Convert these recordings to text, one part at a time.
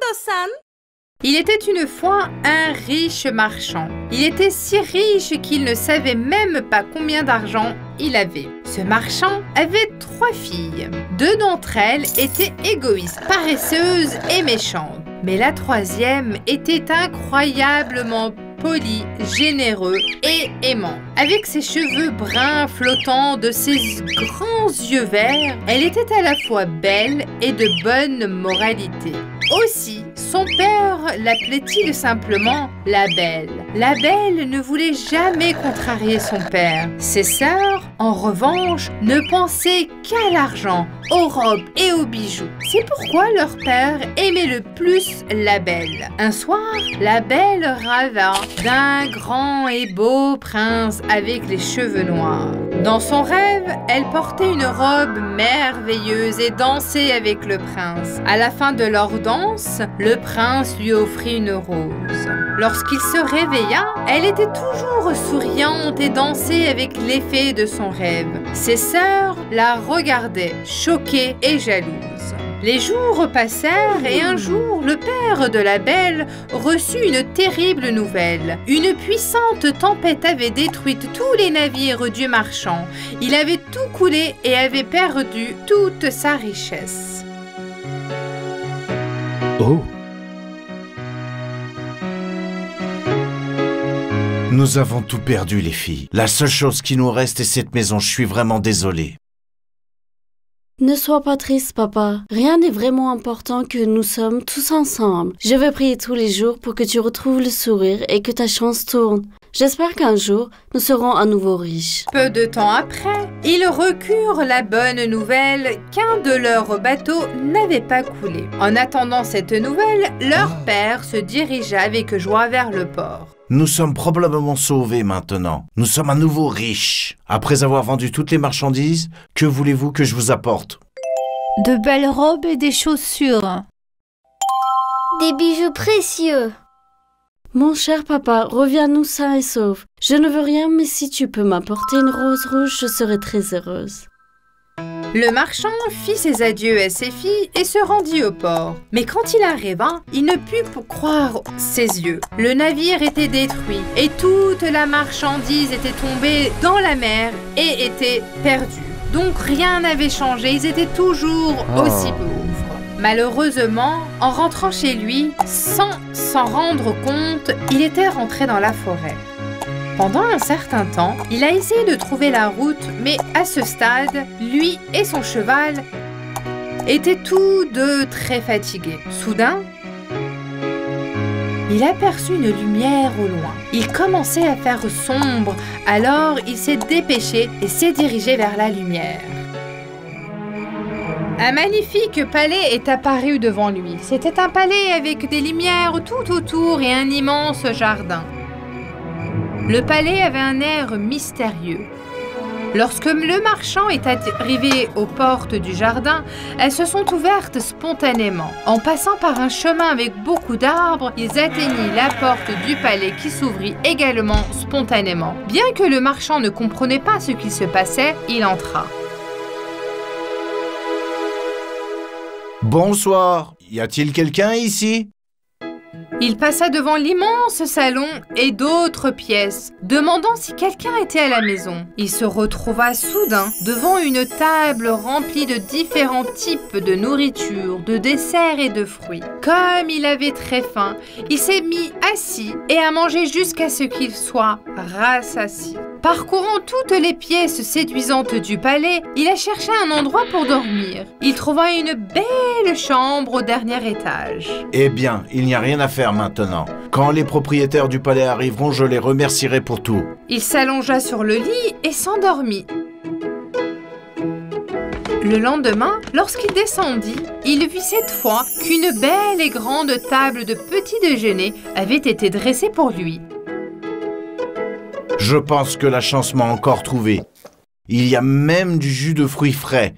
istiyorsan. Il était une fois un riche marchand. Il était si riche qu'il ne savait même pas combien d'argent il avait. Ce marchand avait 3 filles. 2 d'entre elles étaient égoïstes, paresseuses et méchantes. Mais la 3e était incroyablement poli, généreux et aimant. Avec ses cheveux bruns flottants, de ses grands yeux verts, elle était à la fois belle et de bonne moralité. Aussi, son père l'appelait-il simplement la Belle. La Belle ne voulait jamais contrarier son père. Ses sœurs, en revanche, ne pensaient qu'à l'argent, aux robes et aux bijoux. C'est pourquoi leur père aimait le plus la Belle. Un soir, la Belle rêva d'un grand et beau prince avec les cheveux noirs. Dans son rêve, elle portait une robe merveilleuse et dansait avec le prince. À la fin de leur danse, le prince lui offrit une rose. Lorsqu'il se réveilla, elle était toujours souriante et dansait avec l'effet de son rêve. Ses sœurs la regardaient, choquées et jalouses. Les jours passèrent et un jour, le père de la Belle reçut une terrible nouvelle. Une puissante tempête avait détruit tous les navires du marchand. Il avait tout coulé et avait perdu toute sa richesse. Oh! Nous avons tout perdu, les filles. La seule chose qui nous reste est cette maison. Je suis vraiment désolé. Ne sois pas triste, papa. Rien n'est vraiment important que nous sommes tous ensemble. Je vais prier tous les jours pour que tu retrouves le sourire et que ta chance tourne. J'espère qu'un jour, nous serons à nouveau riches. Peu de temps après, ils reçurent la bonne nouvelle qu'un de leurs bateaux n'avait pas coulé. En attendant cette nouvelle, leur père se dirigea avec joie vers le port. Nous sommes probablement sauvés maintenant. Nous sommes à nouveau riches. Après avoir vendu toutes les marchandises, que voulez-vous que je vous apporte? De belles robes et des chaussures. Des bijoux précieux. Mon cher papa, reviens-nous sain et sauf. Je ne veux rien, mais si tu peux m'apporter une rose rouge, je serai très heureuse. Le marchand fit ses adieux à ses filles et se rendit au port. Mais quand il arriva, il ne put croire ses yeux. Le navire était détruit et toute la marchandise était tombée dans la mer et était perdue. Donc rien n'avait changé, ils étaient toujours aussi pauvres. Malheureusement, en rentrant chez lui, sans s'en rendre compte, il était rentré dans la forêt. Pendant un certain temps, il a essayé de trouver la route, mais à ce stade, lui et son cheval étaient tous deux très fatigués. Soudain, il aperçut une lumière au loin. Il commençait à faire sombre, alors il s'est dépêché et s'est dirigé vers la lumière. Un magnifique palais est apparu devant lui. C'était un palais avec des lumières tout autour et un immense jardin. Le palais avait un air mystérieux. Lorsque le marchand est arrivé aux portes du jardin, elles se sont ouvertes spontanément. En passant par un chemin avec beaucoup d'arbres, ils atteignirent la porte du palais qui s'ouvrit également spontanément. Bien que le marchand ne comprenait pas ce qui se passait, il entra. Bonsoir. Y a-t-il quelqu'un ici? Il passa devant l'immense salon et d'autres pièces, demandant si quelqu'un était à la maison. Il se retrouva soudain devant une table remplie de différents types de nourriture, de desserts et de fruits. Comme il avait très faim, il s'est mis assis et a mangé jusqu'à ce qu'il soit rassasié. Parcourant toutes les pièces séduisantes du palais, il a cherché un endroit pour dormir. Il trouva une belle chambre au dernier étage. Eh bien, il n'y a rien à faire maintenant. Quand les propriétaires du palais arriveront, je les remercierai pour tout. Il s'allongea sur le lit et s'endormit. Le lendemain, lorsqu'il descendit, il vit cette fois qu'une belle et grande table de petit déjeuner avait été dressée pour lui. Je pense que la chance m'a encore trouvé. Il y a même du jus de fruits frais.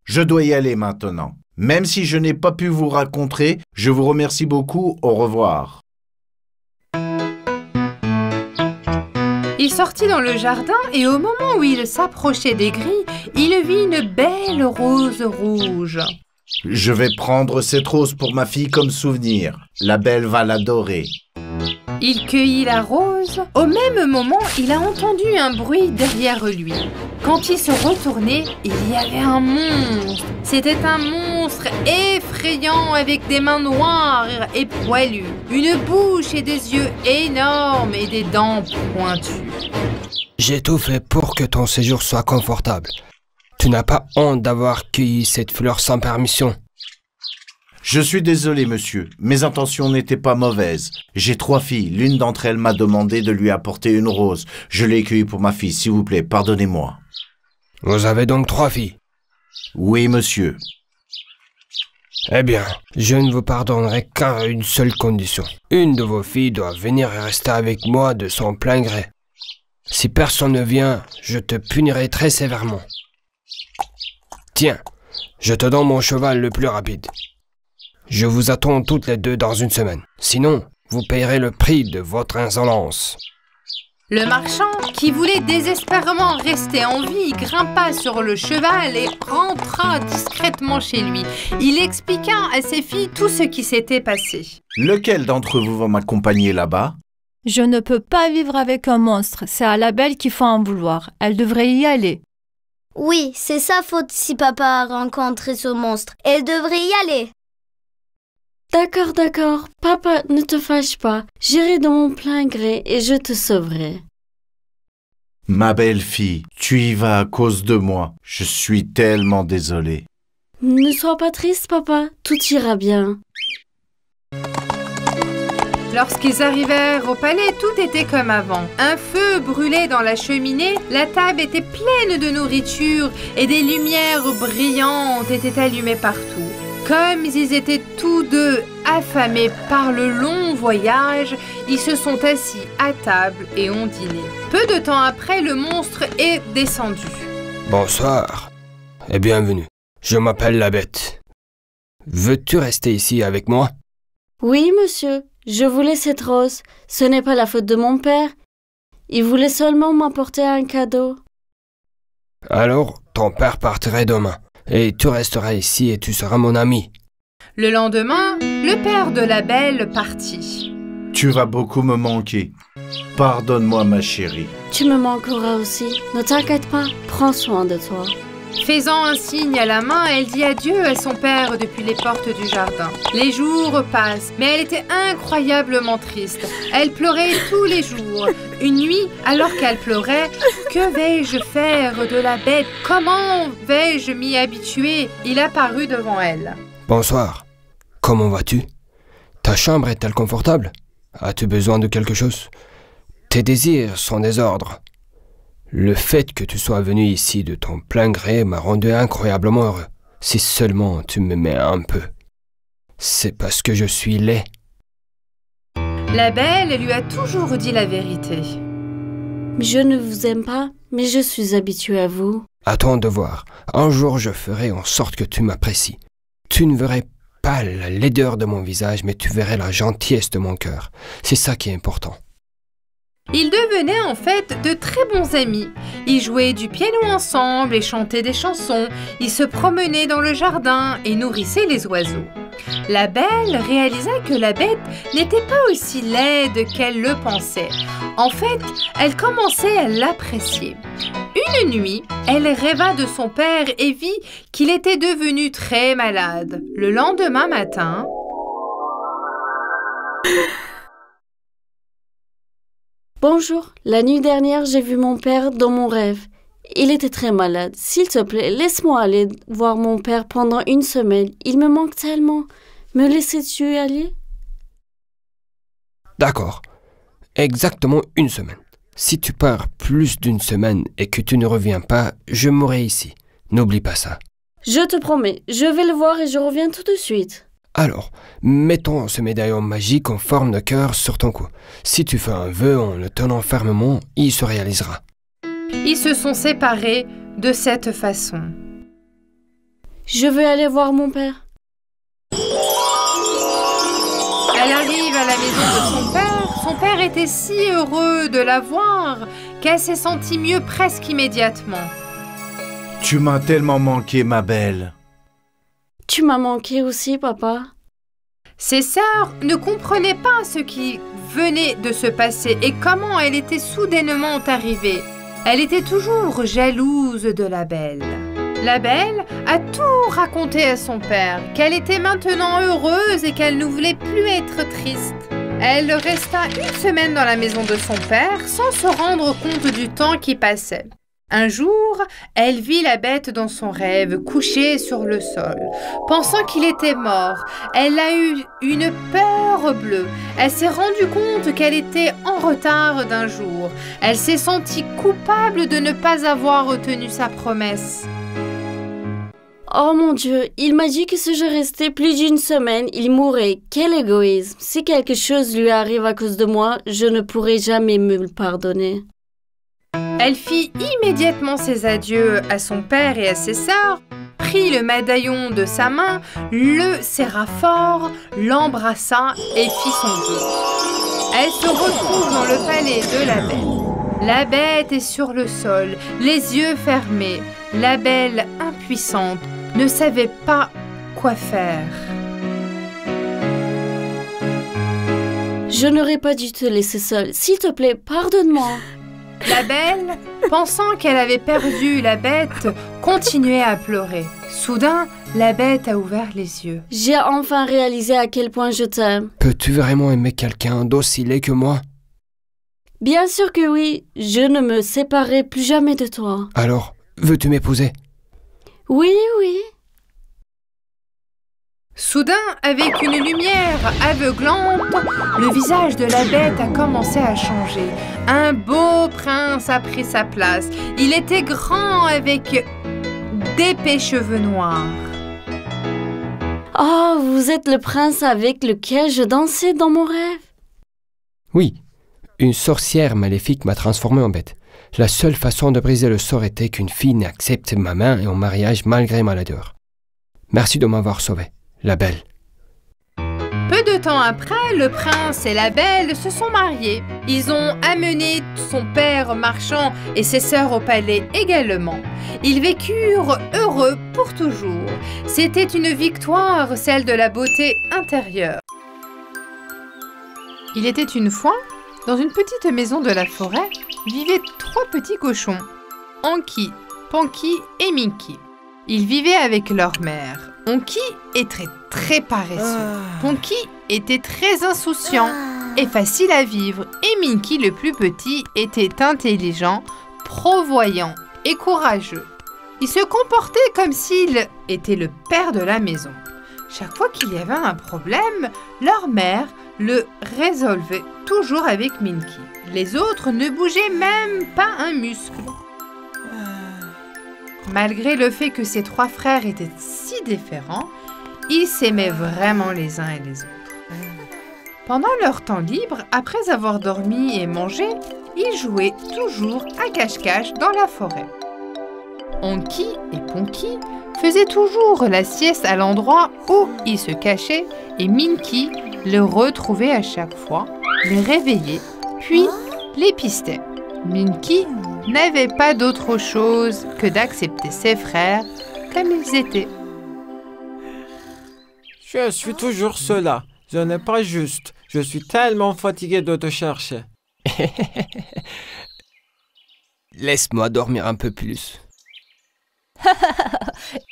Je dois y aller maintenant. Même si je n'ai pas pu vous rencontrer, je vous remercie beaucoup. Au revoir. Il sortit dans le jardin et au moment où il s'approchait des grilles, il vit une belle rose rouge. Je vais prendre cette rose pour ma fille comme souvenir. La belle va l'adorer. Il cueillit la rose. Au même moment, il a entendu un bruit derrière lui. Quand il se retournait, il y avait un monstre. C'était un monstre effrayant avec des mains noires et poilues, une bouche et des yeux énormes et des dents pointues. J'ai tout fait pour que ton séjour soit confortable. Tu n'as pas honte d'avoir cueilli cette fleur sans permission? Je suis désolé, monsieur. Mes intentions n'étaient pas mauvaises. J'ai 3 filles. L'une d'entre elles m'a demandé de lui apporter une rose. Je l'ai cueillie pour ma fille. S'il vous plaît, pardonnez-moi. Vous avez donc 3 filles? Oui, monsieur. Eh bien, je ne vous pardonnerai qu'à une seule condition. Une de vos filles doit venir et rester avec moi de son plein gré. Si personne ne vient, je te punirai très sévèrement. Tiens, je te donne mon cheval le plus rapide. Je vous attends toutes les 2 dans une semaine. Sinon, vous payerez le prix de votre insolence. Le marchand, qui voulait désespérément rester en vie, grimpa sur le cheval et rentra discrètement chez lui. Il expliqua à ses filles tout ce qui s'était passé. Lequel d'entre vous va m'accompagner là-bas? Je ne peux pas vivre avec un monstre. C'est à la belle qu'il faut en vouloir. Elle devrait y aller. Oui, c'est sa faute si papa a rencontré ce monstre. Elle devrait y aller. D'accord, d'accord. Papa, ne te fâche pas. J'irai de mon plein gré et je te sauverai. Ma belle-fille, tu y vas à cause de moi. Je suis tellement désolé. Ne sois pas triste, papa. Tout ira bien. Lorsqu'ils arrivèrent au palais, tout était comme avant. Un feu brûlait dans la cheminée, la table était pleine de nourriture et des lumières brillantes étaient allumées partout. Comme ils étaient tous deux affamés par le long voyage, ils se sont assis à table et ont dîné. Peu de temps après, le monstre est descendu. Bonsoir et bienvenue. Je m'appelle la Bête. Veux-tu rester ici avec moi? Oui, monsieur. Je voulais cette rose. Ce n'est pas la faute de mon père. Il voulait seulement m'apporter un cadeau. Alors, ton père partirait demain. Et tu resteras ici et tu seras mon ami. Le lendemain, le père de la belle partit. Tu vas beaucoup me manquer. Pardonne-moi, ma chérie. Tu me manqueras aussi. Ne t'inquiète pas. Prends soin de toi. Faisant un signe à la main, elle dit adieu à son père depuis les portes du jardin. Les jours passent, mais elle était incroyablement triste. Elle pleurait tous les jours. Une nuit, alors qu'elle pleurait, que vais-je faire de la bête? Comment vais-je m'y habituer? Il apparut devant elle. Bonsoir. Comment vas-tu? Ta chambre est-elle confortable? As-tu besoin de quelque chose? Tes désirs sont des ordres. Le fait que tu sois venu ici de ton plein gré m'a rendu incroyablement heureux. Si seulement tu m'aimais un peu. C'est parce que je suis laid. La belle lui a toujours dit la vérité. Je ne vous aime pas, mais je suis habituée à vous. Attends de voir. Un jour, je ferai en sorte que tu m'apprécies. Tu ne verrais pas la laideur de mon visage, mais tu verrais la gentillesse de mon cœur. C'est ça qui est important. Ils devenaient en fait de très bons amis. Ils jouaient du piano ensemble et chantaient des chansons. Ils se promenaient dans le jardin et nourrissaient les oiseaux. La belle réalisa que la bête n'était pas aussi laide qu'elle le pensait. En fait, elle commençait à l'apprécier. Une nuit, elle rêva de son père et vit qu'il était devenu très malade. Le lendemain matin... Bonjour, la nuit dernière, j'ai vu mon père dans mon rêve. Il était très malade. S'il te plaît, laisse-moi aller voir mon père pendant une semaine. Il me manque tellement. Me laisses-tu aller? D'accord. Exactement une semaine. Si tu pars plus d'une semaine et que tu ne reviens pas, je mourrai ici. N'oublie pas ça. Je te promets, je vais le voir et je reviens tout de suite. Alors, mettons ce médaillon magique en forme de cœur sur ton cou. Si tu fais un vœu en le tenant fermement, il se réalisera. Ils se sont séparés de cette façon. Je veux aller voir mon père. Elle arrive à la maison de son père. Son père était si heureux de la voir qu'elle s'est sentie mieux presque immédiatement. Tu m'as tellement manqué, ma belle. Tu m'as manqué aussi, papa. Ses sœurs ne comprenaient pas ce qui venait de se passer et comment elle était soudainement arrivée. Elle était toujours jalouse de la belle. La belle a tout raconté à son père, qu'elle était maintenant heureuse et qu'elle ne voulait plus être triste. Elle resta une semaine dans la maison de son père sans se rendre compte du temps qui passait. Un jour, elle vit la bête dans son rêve, couché sur le sol. Pensant qu'il était mort, elle a eu une peur bleue. Elle s'est rendue compte qu'elle était en retard d'un jour. Elle s'est sentie coupable de ne pas avoir tenu sa promesse. Oh mon Dieu, il m'a dit que si je restais plus d'une semaine, il mourrait. Quel égoïsme. Si quelque chose lui arrive à cause de moi, je ne pourrai jamais me le pardonner. Elle fit immédiatement ses adieux à son père et à ses sœurs, prit le médaillon de sa main, le serra fort, l'embrassa et fit son vœu. Elle se retrouve dans le palais de la belle. La bête est sur le sol, les yeux fermés. La belle, impuissante, ne savait pas quoi faire. Je n'aurais pas dû te laisser seule. S'il te plaît, pardonne-moi. La belle, pensant qu'elle avait perdu la bête, continuait à pleurer. Soudain, la bête a ouvert les yeux. J'ai enfin réalisé à quel point je t'aime. Peux-tu vraiment aimer quelqu'un d'aussi laid que moi? Bien sûr que oui. Je ne me séparerai plus jamais de toi. Alors, veux-tu m'épouser? Oui, oui. Soudain, avec une lumière aveuglante, le visage de la bête a commencé à changer. Un beau prince a pris sa place. Il était grand avec d'épais cheveux noirs. Oh, vous êtes le prince avec lequel je dansais dans mon rêve. Oui, une sorcière maléfique m'a transformé en bête. La seule façon de briser le sort était qu'une fille n'accepte ma main et en mariage malgré ma laideur. Merci de m'avoir sauvé, la belle. Peu de temps après, le prince et la belle se sont mariés. Ils ont amené son père marchand et ses sœurs au palais également. Ils vécurent heureux pour toujours. C'était une victoire, celle de la beauté intérieure. Il était une fois, dans une petite maison de la forêt, vivaient 3 petits cochons, Anki, Panky et Minky. Ils vivaient avec leur mère. Anki était très paresseux. Panky était très insouciant et facile à vivre. Et Minky, le plus petit, était intelligent, prévoyant et courageux. Il se comportait comme s'il était le père de la maison. Chaque fois qu'il y avait un problème, leur mère le résolvait toujours avec Minky. Les autres ne bougeaient même pas un muscle. Malgré le fait que ces 3 frères étaient si différents, ils s'aimaient vraiment les uns et les autres. Pendant leur temps libre, après avoir dormi et mangé, ils jouaient toujours à cache-cache dans la forêt. Anki et Panky faisaient toujours la sieste à l'endroit où ils se cachaient et Minky les retrouvait à chaque fois, les réveillait, puis les pistait. Minky n'avait pas d'autre chose que d'accepter ses frères comme ils étaient. Je suis toujours cela. Ce n'est pas juste. Je suis tellement fatigué de te chercher. Laisse-moi dormir un peu plus.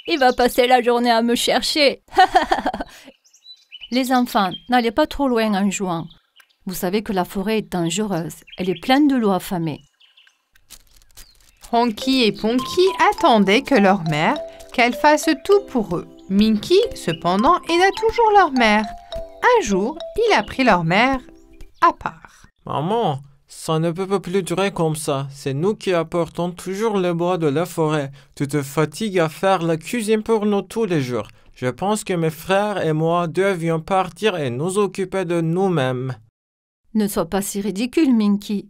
Il va passer la journée à me chercher. Les enfants, n'allez pas trop loin en jouant. Vous savez que la forêt est dangereuse. Elle est pleine de loups affamés. Anki et Panky attendaient que leur mère, qu'elle fasse tout pour eux. Minky, cependant, aida toujours leur mère. Un jour, il a pris leur mère à part. Maman, ça ne peut plus durer comme ça. C'est nous qui apportons toujours le bois de la forêt. Tu te fatigues à faire la cuisine pour nous tous les jours. Je pense que mes frères et moi devions partir et nous occuper de nous-mêmes. Ne sois pas si ridicule, Minky.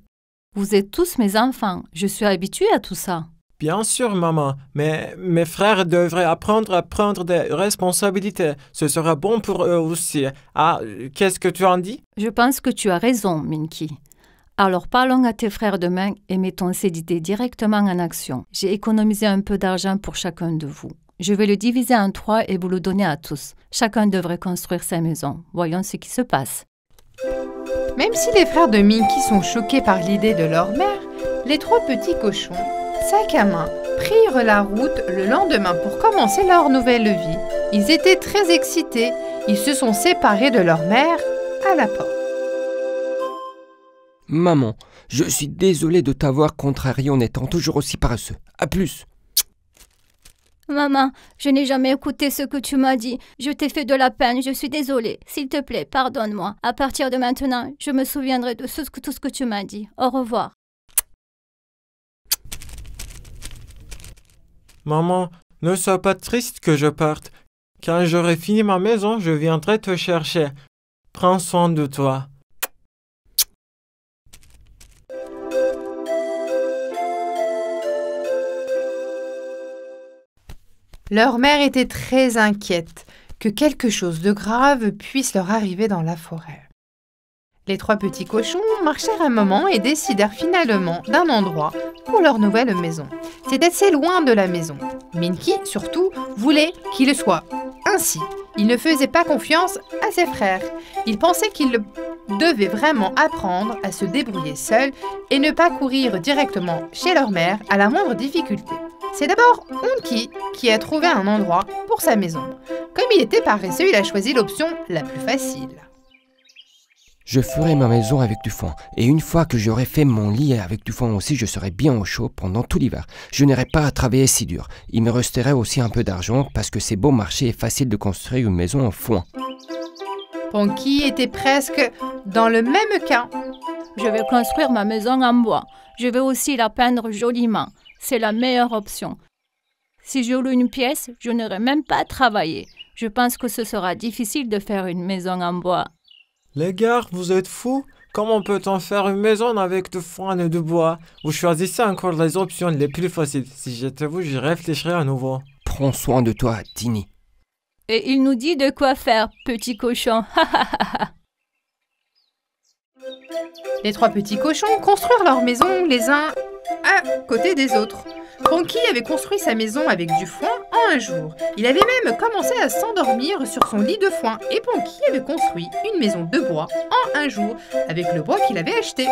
Vous êtes tous mes enfants. Je suis habituée à tout ça. Bien sûr, maman, mais mes frères devraient apprendre à prendre des responsabilités. Ce sera bon pour eux aussi. Ah, qu'est-ce que tu en dis? Je pense que tu as raison, Minky. Alors parlons à tes frères demain et mettons ces idées directement en action. J'ai économisé un peu d'argent pour chacun de vous. Je vais le diviser en 3 et vous le donner à tous. Chacun devrait construire sa maison. Voyons ce qui se passe. Même si les frères de Minky sont choqués par l'idée de leur mère, les 3 petits cochons, sac à main, prirent la route le lendemain pour commencer leur nouvelle vie. Ils étaient très excités. Ils se sont séparés de leur mère à la porte. Maman, je suis désolé de t'avoir contrarié en étant toujours aussi paresseux. À plus. Maman, je n'ai jamais écouté ce que tu m'as dit. Je t'ai fait de la peine, je suis désolée. S'il te plaît, pardonne-moi. À partir de maintenant, je me souviendrai de tout ce que tu m'as dit. Au revoir. Maman, ne sois pas triste que je parte. Quand j'aurai fini ma maison, je viendrai te chercher. Prends soin de toi. Leur mère était très inquiète que quelque chose de grave puisse leur arriver dans la forêt. Les 3 petits cochons marchèrent un moment et décidèrent finalement d'un endroit pour leur nouvelle maison. C'est assez loin de la maison. Minky, surtout, voulait qu'il le soit ainsi. Il ne faisait pas confiance à ses frères. Il pensait qu'il devait vraiment apprendre à se débrouiller seul et ne pas courir directement chez leur mère à la moindre difficulté. C'est d'abord Honky qui a trouvé un endroit pour sa maison. Comme il était paresseux, il a choisi l'option la plus facile. Je ferai ma maison avec du foin. Et une fois que j'aurai fait mon lit avec du foin aussi, je serai bien au chaud pendant tout l'hiver. Je n'aurai pas à travailler si dur. Il me resterait aussi un peu d'argent parce que c'est beau marché et facile de construire une maison en foin. Ponky était presque dans le même cas. Je vais construire ma maison en bois. Je vais aussi la peindre joliment. C'est la meilleure option. Si je loue une pièce, je n'aurai même pas à travailler. Je pense que ce sera difficile de faire une maison en bois. Les gars, vous êtes fous? Comment peut-on faire une maison avec de foin et de bois? Vous choisissez encore les options les plus faciles. Si j'étais vous, j'y réfléchirais à nouveau. Prends soin de toi, Tini. Et il nous dit de quoi faire, petit cochon. Les 3 petits cochons construirent leur maison les uns à côté des autres. Ponky avait construit sa maison avec du foin en un jour. Il avait même commencé à s'endormir sur son lit de foin. Et Ponky avait construit une maison de bois en un jour avec le bois qu'il avait acheté.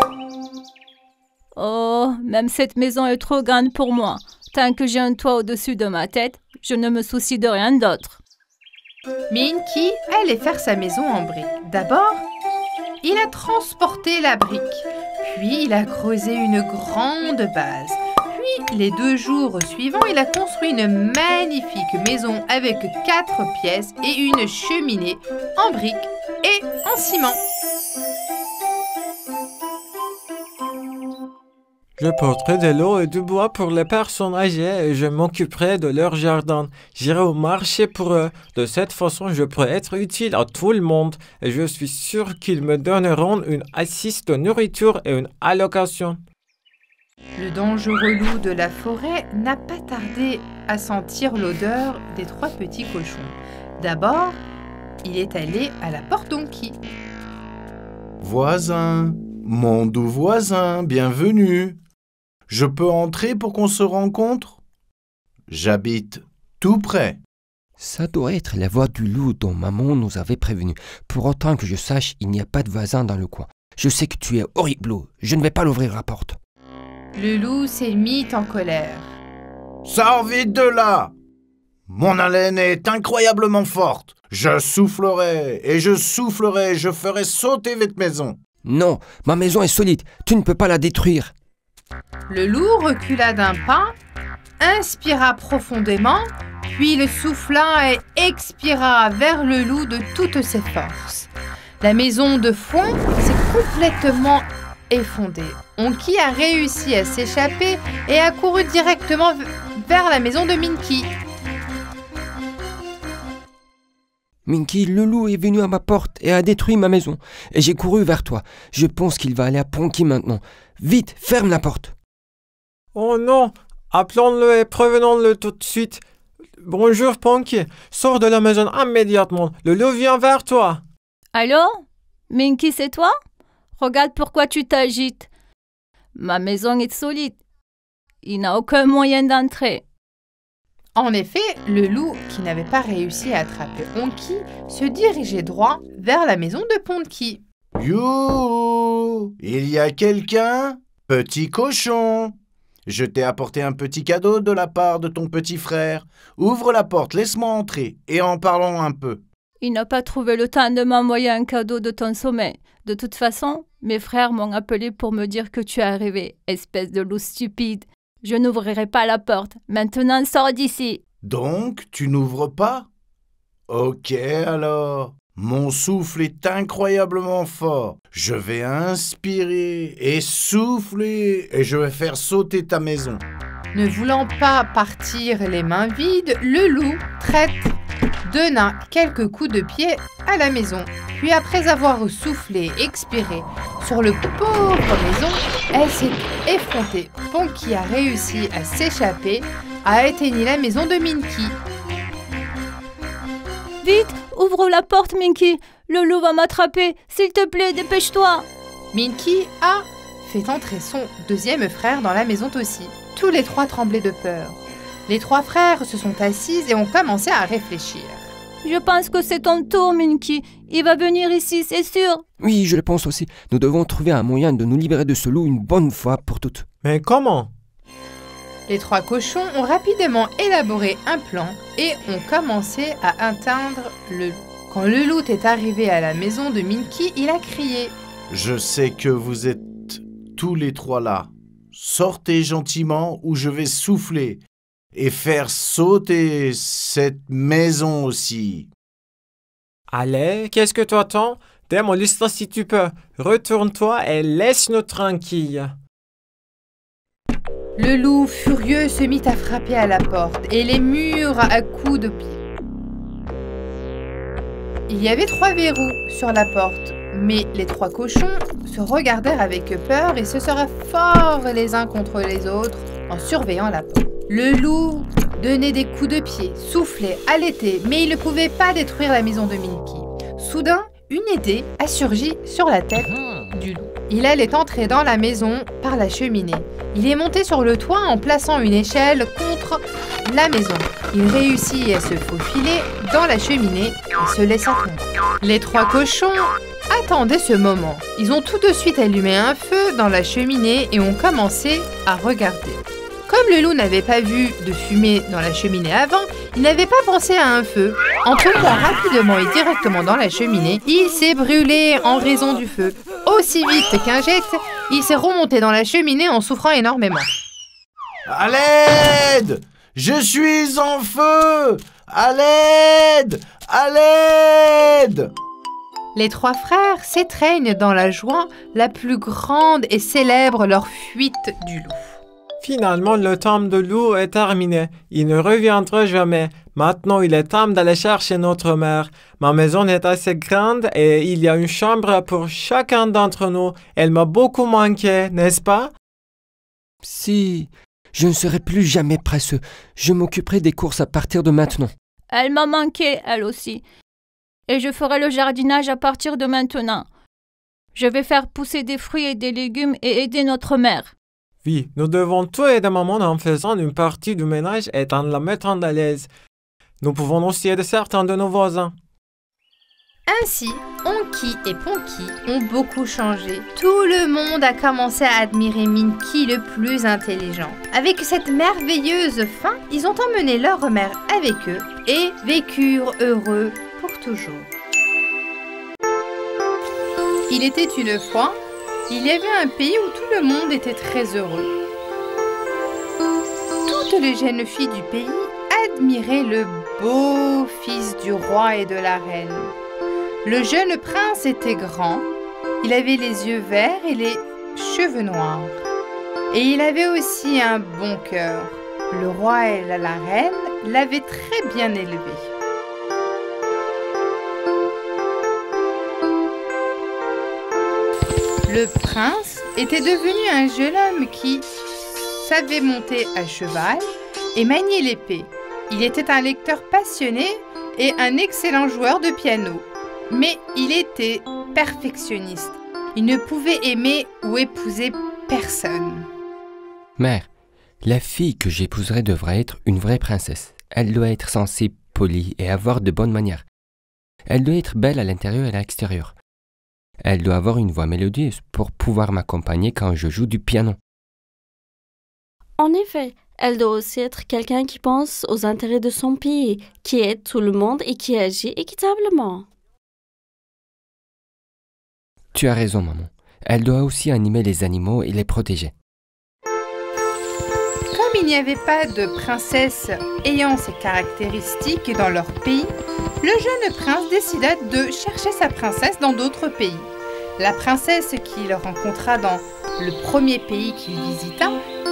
Oh, même cette maison est trop grande pour moi. Tant que j'ai un toit au-dessus de ma tête, je ne me soucie de rien d'autre. Minky allait faire sa maison en briques. D'abord, il a transporté la brique. Puis, il a creusé une grande base. Puis, les 2 jours suivants, il a construit une magnifique maison avec 4 pièces et une cheminée en briques et en ciment. Je porterai de l'eau et du bois pour les personnes âgées et je m'occuperai de leur jardin. J'irai au marché pour eux. De cette façon, je pourrai être utile à tout le monde et je suis sûr qu'ils me donneront une assise de nourriture et une allocation. Le dangereux loup de la forêt n'a pas tardé à sentir l'odeur des 3 petits cochons. D'abord, il est allé à la porte d'Onky. Voisin, mon doux voisin, bienvenue. Je peux entrer pour qu'on se rencontre? J'habite tout près. Ça doit être la voix du loup dont maman nous avait prévenu. Pour autant que je sache, il n'y a pas de voisin dans le coin. Je sais que tu es horrible, je ne vais pas l'ouvrir la porte. Le loup s'est mis en colère. Sors vite de là! Mon haleine est incroyablement forte. Je soufflerai, et je soufflerai, je ferai sauter votre maison. Non, ma maison est solide, tu ne peux pas la détruire. Le loup recula d'un pas, inspira profondément, puis il souffla et expira vers le loup de toutes ses forces. La maison de foin s'est complètement effondrée. Honky a réussi à s'échapper et a couru directement vers la maison de Minky. Minky, le loup est venu à ma porte et a détruit ma maison. Et j'ai couru vers toi. Je pense qu'il va aller à Ponky maintenant. Vite, ferme la porte. Oh non! Appelons-le et prévenons-le tout de suite. Bonjour, Ponky. Sors de la maison immédiatement. Le loup vient vers toi. Allô? Minky, c'est toi? Regarde pourquoi tu t'agites. Ma maison est solide. Il n'a aucun moyen d'entrer. En effet, le loup, qui n'avait pas réussi à attraper Ponky, se dirigeait droit vers la maison de Ponky. You! Il y a quelqu'un? Petit cochon! Je t'ai apporté un petit cadeau de la part de ton petit frère. Ouvre la porte, laisse-moi entrer, et en parlons un peu. Il n'a pas trouvé le temps de m'envoyer un cadeau de ton sommeil. De toute façon, mes frères m'ont appelé pour me dire que tu es arrivé, espèce de loup stupide. Je n'ouvrirai pas la porte. Maintenant, sors d'ici. Donc, tu n'ouvres pas? Ok alors. Mon souffle est incroyablement fort. Je vais inspirer et souffler et je vais faire sauter ta maison. Ne voulant pas partir les mains vides, le loup, traître, donna quelques coups de pied à la maison. Puis après avoir soufflé et expiré sur le pauvre maison, elle s'est effrontée. Ponky a réussi à s'échapper, a éteigné la maison de Minky. Vite, ouvre la porte, Minky. Le loup va m'attraper. S'il te plaît, dépêche-toi. Minky a fait entrer son deuxième frère dans la maison aussi. Tous les trois tremblaient de peur. Les trois frères se sont assis et ont commencé à réfléchir. Je pense que c'est ton tour, Minky. Il va venir ici, c'est sûr. Oui, je le pense aussi. Nous devons trouver un moyen de nous libérer de ce loup une bonne fois pour toutes. Mais comment? Les trois cochons ont rapidement élaboré un plan et ont commencé à atteindre le loup. Quand le loup est arrivé à la maison de Minky, il a crié. Je sais que vous êtes tous les trois là. Sortez gentiment ou je vais souffler et faire sauter cette maison aussi. Allez, qu'est-ce que tu attends? Démolis-la si tu peux. Retourne-toi et laisse-nous tranquilles. Le loup furieux se mit à frapper à la porte et les murs à coups de pied. Il y avait 3 verrous sur la porte, mais les 3 cochons se regardèrent avec peur et se seraient forts les uns contre les autres en surveillant la porte. Le loup donnait des coups de pied, soufflait, halétait, mais il ne pouvait pas détruire la maison de Minky. Soudain, une idée a surgi sur la tête du loup. Il allait entrer dans la maison par la cheminée. Il est monté sur le toit en plaçant une échelle contre la maison. Il réussit à se faufiler dans la cheminée et se laissa tomber. Les 3 cochons attendaient ce moment. Ils ont tout de suite allumé un feu dans la cheminée et ont commencé à regarder. Comme le loup n'avait pas vu de fumée dans la cheminée avant, il n'avait pas pensé à un feu. En tombant rapidement et directement dans la cheminée, il s'est brûlé en raison du feu. Aussi vite qu'un jet, il s'est remonté dans la cheminée en souffrant énormément. À l'aide! Je suis en feu! À l'aide! À l'aide! Les 3 frères s'étreignent dans la joie la plus grande et célèbrent leur fuite du loup. Finalement, le temps de loup est terminé. Il ne reviendra jamais. Maintenant, il est temps d'aller chercher notre mère. Ma maison est assez grande et il y a une chambre pour chacun d'entre nous. Elle m'a beaucoup manqué, n'est-ce pas? Si, je ne serai plus jamais presseux. Je m'occuperai des courses à partir de maintenant. Elle m'a manqué, elle aussi. Et je ferai le jardinage à partir de maintenant. Je vais faire pousser des fruits et des légumes et aider notre mère. Oui, nous devons tout aider maman en faisant une partie du ménage et en la mettant à l'aise. Nous pouvons aussi aider certains de nos voisins. Ainsi, Onky et Ponky ont beaucoup changé. Tout le monde a commencé à admirer Minky le plus intelligent. Avec cette merveilleuse fin, ils ont emmené leur mère avec eux et vécurent heureux pour toujours. Il était une fois, il y avait un pays où tout le monde était très heureux. Toutes les jeunes filles du pays admiraient le beau fils du roi et de la reine. Le jeune prince était grand, il avait les yeux verts et les cheveux noirs. Et il avait aussi un bon cœur. Le roi et la reine l'avaient très bien élevé. Le prince était devenu un jeune homme qui savait monter à cheval et manier l'épée. Il était un lecteur passionné et un excellent joueur de piano. Mais il était perfectionniste. Il ne pouvait aimer ou épouser personne. Mère, la fille que j'épouserai devra être une vraie princesse. Elle doit être sensible, polie et avoir de bonnes manières. Elle doit être belle à l'intérieur et à l'extérieur. Elle doit avoir une voix mélodieuse pour pouvoir m'accompagner quand je joue du piano. En effet, elle doit aussi être quelqu'un qui pense aux intérêts de son pays, qui aide tout le monde et qui agit équitablement. Tu as raison, maman. Elle doit aussi animer les animaux et les protéger. Comme il n'y avait pas de princesse ayant ces caractéristiques dans leur pays, le jeune prince décida de chercher sa princesse dans d'autres pays. La princesse qu'il rencontra dans le premier pays qu'il visita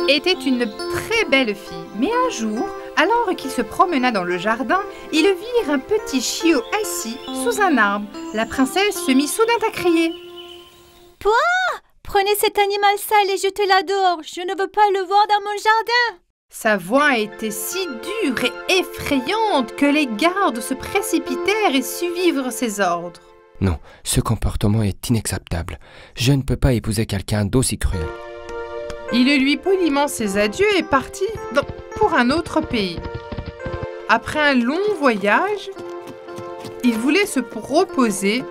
était une très belle fille. Mais un jour, alors qu'il se promena dans le jardin, ils virent un petit chiot assis sous un arbre. La princesse se mit soudain à crier. « Pouah! Prenez cet animal sale et jetez-la dehors. Je ne veux pas le voir dans mon jardin. » Sa voix était si dure et effrayante que les gardes se précipitèrent et suivirent ses ordres. Non, ce comportement est inacceptable. Je ne peux pas épouser quelqu'un d'aussi cruel. Il lui poliment ses adieux et partit pour un autre pays. Après un long voyage, il voulait se reposer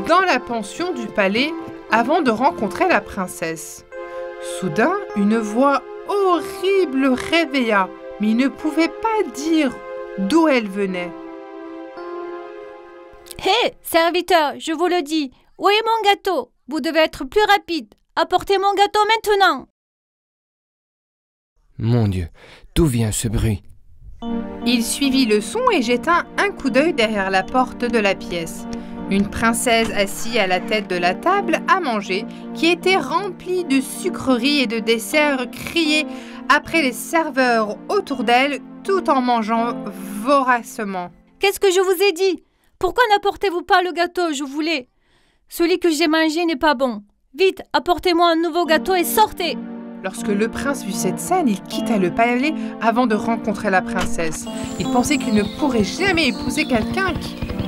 dans la pension du palais avant de rencontrer la princesse. Soudain, une voix horrible le réveilla, mais il ne pouvait pas dire d'où elle venait. « Hé, serviteur, je vous le dis, où est mon gâteau? Vous devez être plus rapide. Apportez mon gâteau maintenant. » Mon Dieu, d'où vient ce bruit? Il suivit le son et jeta un coup d'œil derrière la porte de la pièce. Une princesse assise à la tête de la table à manger, qui était remplie de sucreries et de desserts, criait après les serveurs autour d'elle, tout en mangeant voracement. « Qu'est-ce que je vous ai dit? Pourquoi n'apportez-vous pas le gâteau, je voulais? Celui que j'ai mangé n'est pas bon. Vite, apportez-moi un nouveau gâteau et sortez !» Lorsque le prince vit cette scène, il quitta le palais avant de rencontrer la princesse. Il pensait qu'il ne pourrait jamais épouser quelqu'un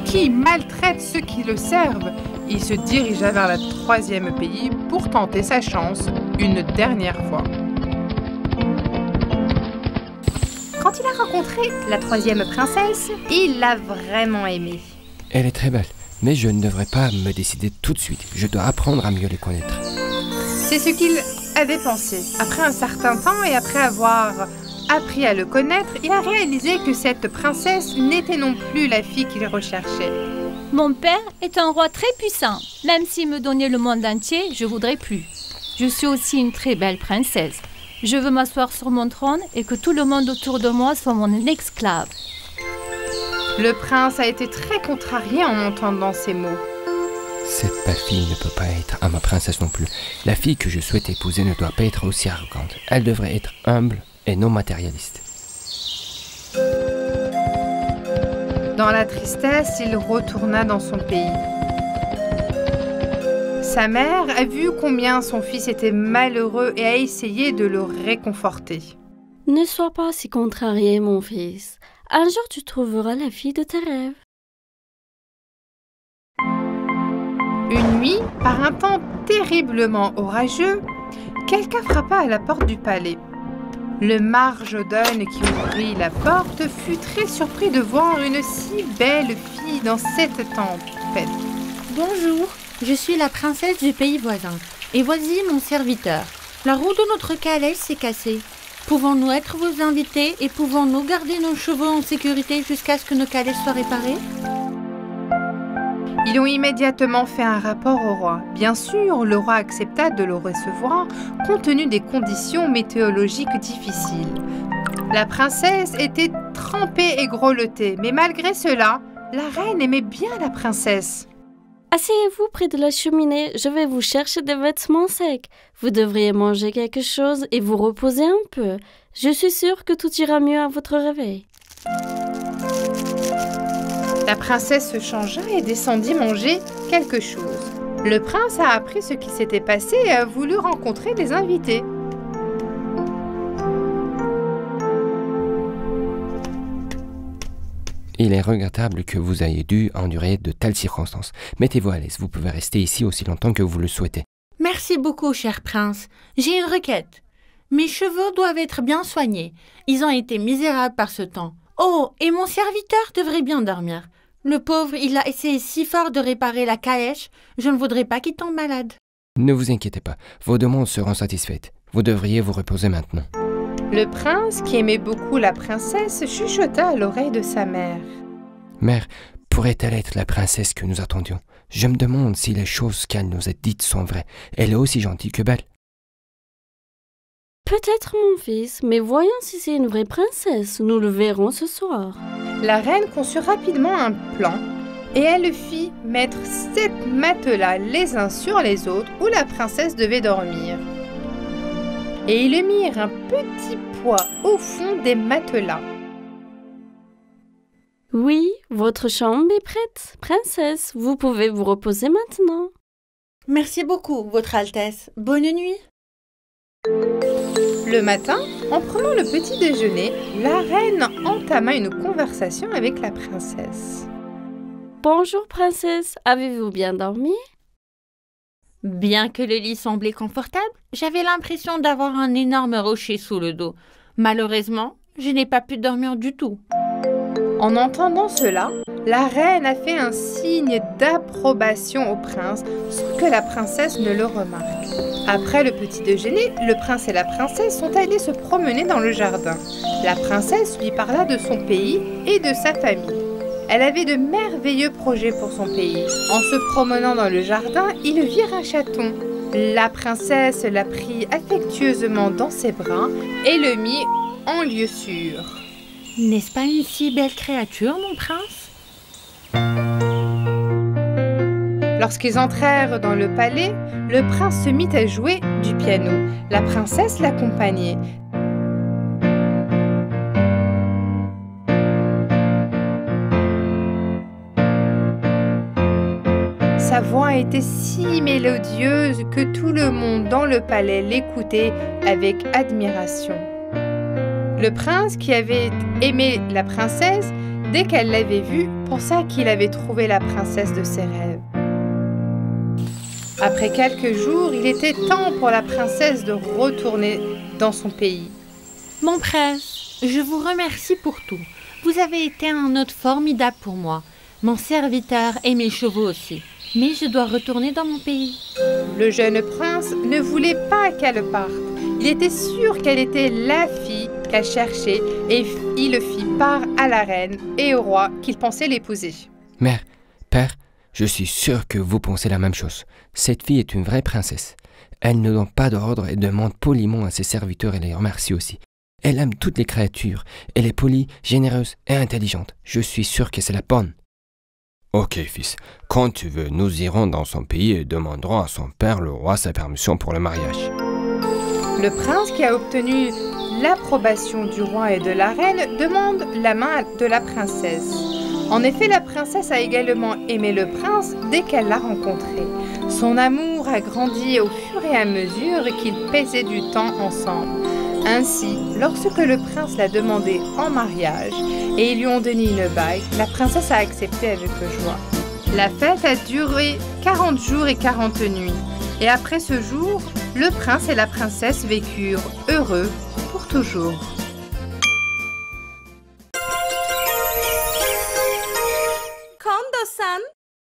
qui maltraite ceux qui le servent. Il se dirigea vers le troisième pays pour tenter sa chance une dernière fois. Quand il a rencontré la troisième princesse, il l'a vraiment aimée. Elle est très belle, mais je ne devrais pas me décider tout de suite. Je dois apprendre à mieux les connaître. C'est ce qu'il avait pensé. Après un certain temps et après avoir appris à le connaître, il a réalisé que cette princesse n'était non plus la fille qu'il recherchait. « Mon père est un roi très puissant. Même s'il me donnait le monde entier, je voudrais plus. Je suis aussi une très belle princesse. Je veux m'asseoir sur mon trône et que tout le monde autour de moi soit mon esclave. » Le prince a été très contrarié en entendant ces mots. Cette belle fille ne peut pas être à ma princesse non plus. La fille que je souhaite épouser ne doit pas être aussi arrogante. Elle devrait être humble et non matérialiste. Dans la tristesse, il retourna dans son pays. Sa mère a vu combien son fils était malheureux et a essayé de le réconforter. « Ne sois pas si contrarié, mon fils. Un jour, tu trouveras la fille de tes rêves. » Une nuit, par un temps terriblement orageux, quelqu'un frappa à la porte du palais. Le majordome qui ouvrit la porte fut très surpris de voir une si belle fille dans cette tempête. Bonjour, je suis la princesse du pays voisin, et voici mon serviteur. La roue de notre calèche s'est cassée. Pouvons-nous être vos invités et pouvons-nous garder nos chevaux en sécurité jusqu'à ce que nos calèches soient réparées ? Ils ont immédiatement fait un rapport au roi. Bien sûr, le roi accepta de le recevoir, compte tenu des conditions météorologiques difficiles. La princesse était trempée et grelottée, mais malgré cela, la reine aimait bien la princesse. « Asseyez-vous près de la cheminée, je vais vous chercher des vêtements secs. Vous devriez manger quelque chose et vous reposer un peu. Je suis sûre que tout ira mieux à votre réveil. » La princesse se changea et descendit manger quelque chose. Le prince a appris ce qui s'était passé et a voulu rencontrer les invités. Il est regrettable que vous ayez dû endurer de telles circonstances. Mettez-vous à l'aise, vous pouvez rester ici aussi longtemps que vous le souhaitez. Merci beaucoup, cher prince. J'ai une requête. Mes cheveux doivent être bien soignés. Ils ont été misérables par ce temps. Oh, et mon serviteur devrait bien dormir. Le pauvre, il a essayé si fort de réparer la calèche, je ne voudrais pas qu'il tombe malade. Ne vous inquiétez pas, vos demandes seront satisfaites. Vous devriez vous reposer maintenant. Le prince, qui aimait beaucoup la princesse, chuchota à l'oreille de sa mère. Mère, pourrait-elle être la princesse que nous attendions? Je me demande si les choses qu'elle nous a dites sont vraies. Elle est aussi gentille que belle. Peut-être mon fils, mais voyons si c'est une vraie princesse. Nous le verrons ce soir. La reine conçut rapidement un plan et elle fit mettre 7 matelas les uns sur les autres où la princesse devait dormir. Et ils mirent un petit poids au fond des matelas. Oui, votre chambre est prête. Princesse, vous pouvez vous reposer maintenant. Merci beaucoup, Votre Altesse. Bonne nuit. Le matin, en prenant le petit déjeuner, la reine entama une conversation avec la princesse. Bonjour, princesse. Avez-vous bien dormi? Bien que le lit semblait confortable, j'avais l'impression d'avoir un énorme rocher sous le dos. Malheureusement, je n'ai pas pu dormir du tout. En entendant cela, la reine a fait un signe d'approbation au prince sans que la princesse ne le remarque. Après le petit déjeuner, le prince et la princesse sont allés se promener dans le jardin. La princesse lui parla de son pays et de sa famille. Elle avait de merveilleux projets pour son pays. En se promenant dans le jardin, ils virent un chaton. La princesse la prit affectueusement dans ses bras et le mit en lieu sûr. N'est-ce pas une si belle créature, mon prince? Lorsqu'ils entrèrent dans le palais, le prince se mit à jouer du piano. La princesse l'accompagnait. Sa voix était si mélodieuse que tout le monde dans le palais l'écoutait avec admiration. Le prince, qui avait aimé la princesse, dès qu'elle l'avait vue, pensa qu'il avait trouvé la princesse de ses rêves. Après quelques jours, il était temps pour la princesse de retourner dans son pays. Mon prince, je vous remercie pour tout. Vous avez été un hôte formidable pour moi, mon serviteur et mes chevaux aussi. Mais je dois retourner dans mon pays. Le jeune prince ne voulait pas qu'elle parte. Il était sûr qu'elle était la fille qu'elle cherchait et il le fit part à la reine et au roi qu'il pensait l'épouser. Mère, père, je suis sûr que vous pensez la même chose. Cette fille est une vraie princesse. Elle ne donne pas d'ordre et demande poliment à ses serviteurs et les remercie aussi. Elle aime toutes les créatures. Elle est polie, généreuse et intelligente. Je suis sûr que c'est la bonne. Ok, fils. Quand tu veux, nous irons dans son pays et demanderons à son père, le roi, sa permission pour le mariage. Le prince, qui a obtenu l'approbation du roi et de la reine, demande la main de la princesse. En effet, la princesse a également aimé le prince dès qu'elle l'a rencontré. Son amour a grandi au fur et à mesure qu'ils passaient du temps ensemble. Ainsi, lorsque le prince l'a demandé en mariage et ils lui ont donné une bague, la princesse a accepté avec joie. La fête a duré 40 jours et 40 nuits. Et après ce jour, le prince et la princesse vécurent heureux pour toujours.